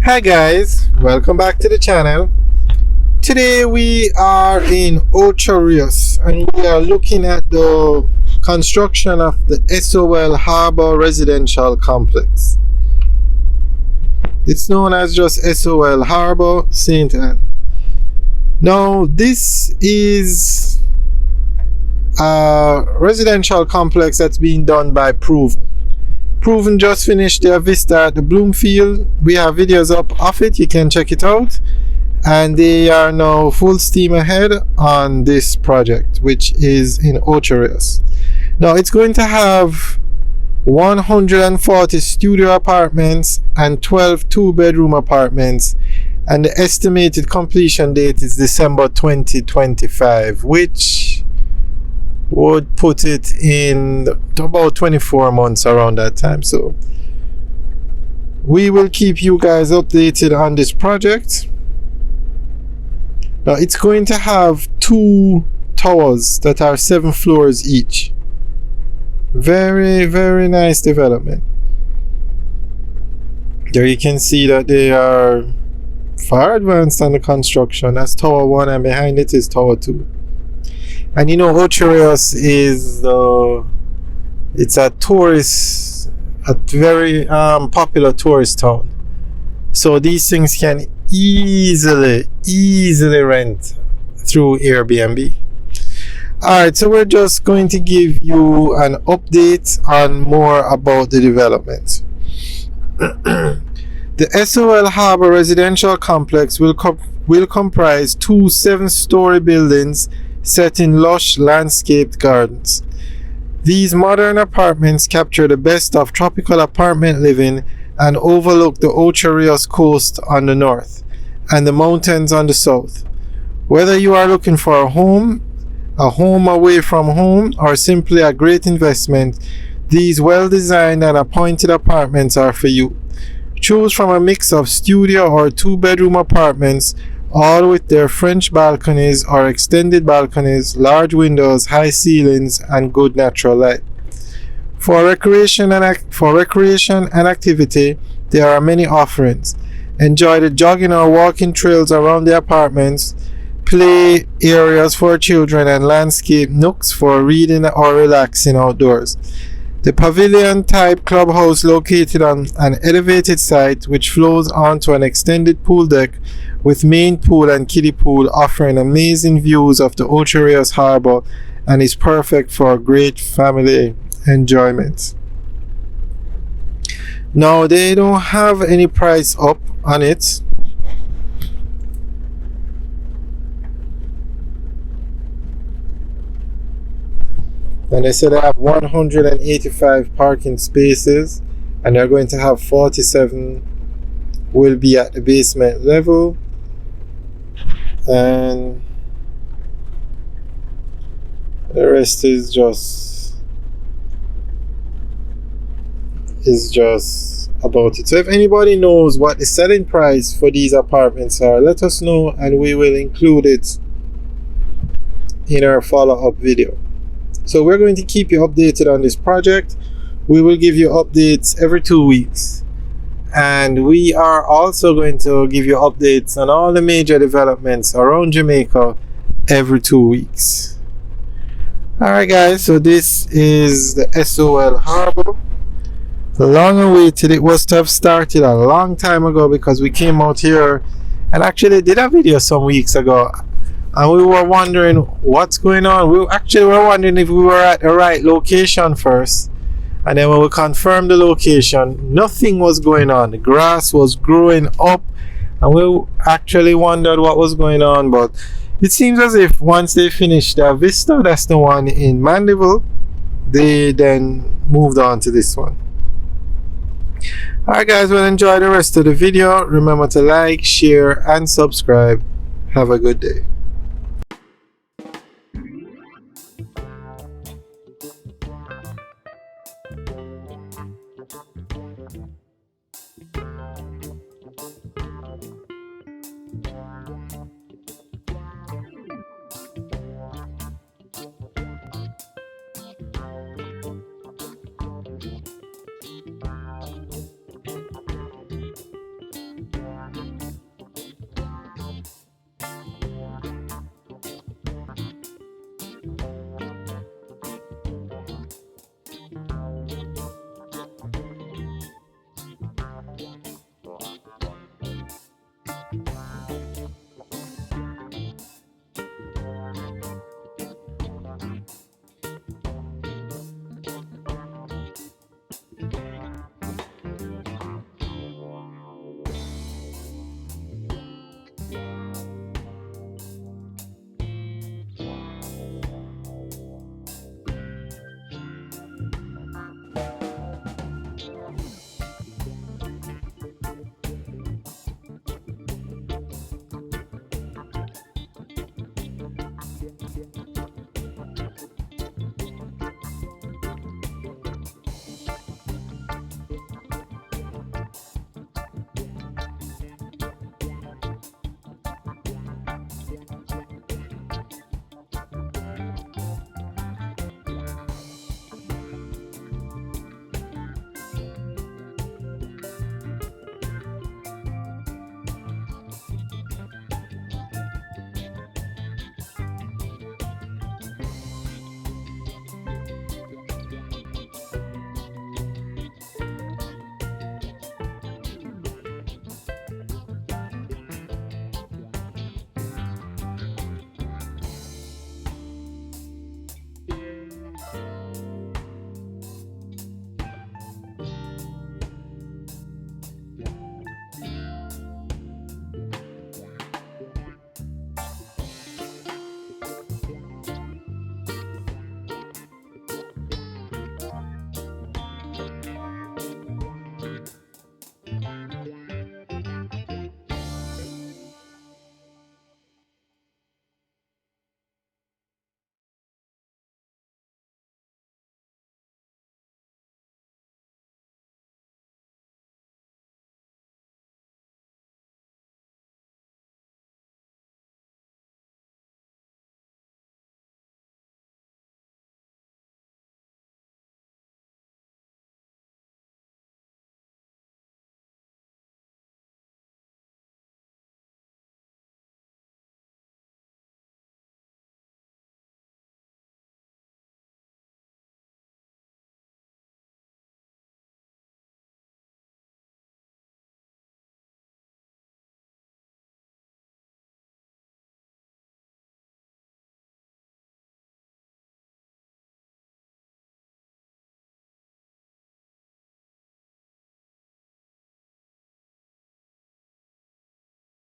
Hi guys, welcome back to the channel. Today we are in Ocho, Rios, and we are looking at the construction of the SOL Harbour residential complex. It's known as just SOL Harbour St. Anne. Now this is a residential complex that's being done by Proven. Proven just finished their vista at the Bloomfield. We have videos up of it, you can check it out. And they are now full steam ahead on this project, which is in Ocho Rios. Now it's going to have 140 studio apartments and 12 two-bedroom apartments, and the estimated completion date is December 2025, which would put it in about 24 months around that time. So we will keep you guys updated on this project. Now it's going to have 2 towers that are 7 floors each. Very, very nice development. There you can see that they are far advanced on the construction. That's tower 1, and behind it is tower 2. And you know, Ocho Rios is it's a very popular tourist town. So these things can easily rent through Airbnb. Alright, so we're just going to give you an update on more about the development. The SOL Harbour residential complex will comprise 2 7-story buildings set in lush landscaped gardens. These modern apartments capture the best of tropical apartment living and overlook the Ocho Rios coast on the north and the mountains on the south. Whether you are looking for a home away from home, or simply a great investment, these well-designed and appointed apartments are for you. Choose from a mix of studio or 2-bedroom apartments, all with their French balconies or extended balconies, large windows, high ceilings, and good natural light. For recreation and activity, there are many offerings. Enjoy the jogging or walking trails around the apartments, play areas for children, and landscape nooks for reading or relaxing outdoors. The pavilion-type clubhouse located on an elevated site which flows onto an extended pool deck with main pool and kiddie pool, offering amazing views of the Ocho Rios Harbour, and is perfect for great family enjoyment. Now they don't have any price up on it. And they said they have 185 parking spaces, and they're going to have 47 will be at the basement level, and the rest is just about it. So if anybody knows what the selling price for these apartments are, let us know, and we will include it in our follow-up video. So we're going to keep you updated on this project. We will give you updates every 2 weeks. And we are also going to give you updates on all the major developments around Jamaica every 2 weeks. Alright guys, so this is the SOL Harbour. Long awaited. It was to have started a long time ago, because we came out here and actually did a video some weeks ago, and we were wondering what's going on. We were wondering if we were at the right location first. And then when we confirmed the location, nothing was going on. The grass was growing up, and we actually wondered what was going on. But it seems as if once they finished their vista, that's the one in Mandeville, they then moved on to this one. Alright guys, well, enjoy the rest of the video. Remember to like, share, and subscribe. Have a good day.